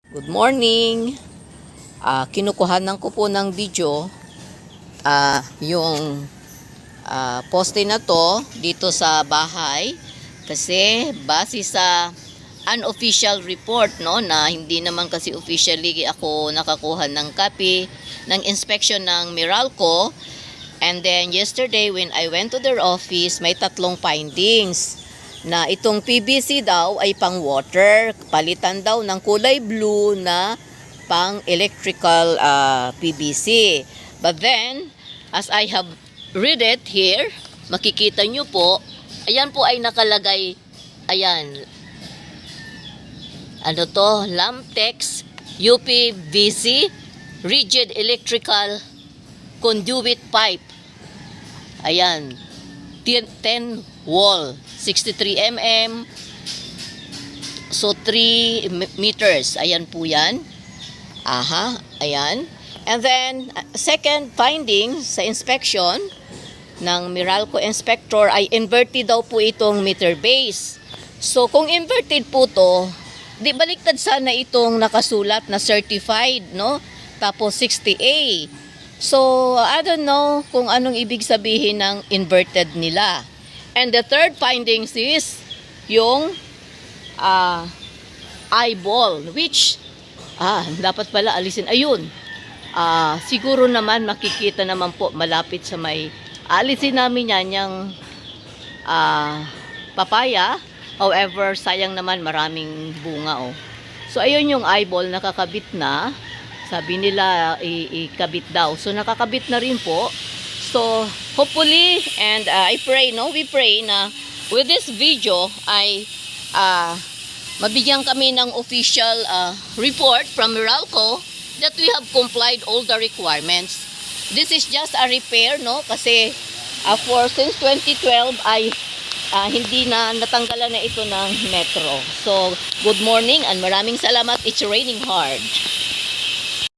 Good morning. Kinukuhanan ko po ng video yung poste na to dito sa bahay kasi base sa unofficial report na hindi naman kasi officially ako nakakuha ng copy ng inspection ng Meralco. And then yesterday when I went to their office, may tatlong findings na itong PVC daw ay pang water, palitan daw ng kulay blue na pang electrical PVC. But then, as I have read it here, makikita nyo po, ayan po ay nakalagay, ayan, ano to, Lamtex UPVC Rigid Electrical Conduit Pipe. Ayan, 10 wall, 63 mm, so 3 meters. Ayan po yan. Ayan. And then, second finding sa inspection ng Meralco inspector ay inverted daw po itong meter base. So, kung inverted po to, di baliktad sana itong nakasulat na certified, no? Tapos 60A. So, I don't know kung anong ibig sabihin ng inverted nila. And the third findings is yung eyeball, which dapat pala alisin. Ayun. Siguro naman makikita naman po malapit sa may alisin namin yan yung papaya. However, sayang naman maraming bunga So, ayun yung eyeball nakakabit na. Sabi nila ikabit daw. So, nakakabit na rin po. So, hopefully, and I pray, we pray na with this video ay mabigyan kami ng official report from Meralco that we have complied all the requirements. This is just a repair, kasi since 2012 ay hindi na natanggalan na ito ng metro. So, good morning and maraming salamat. It's raining hard.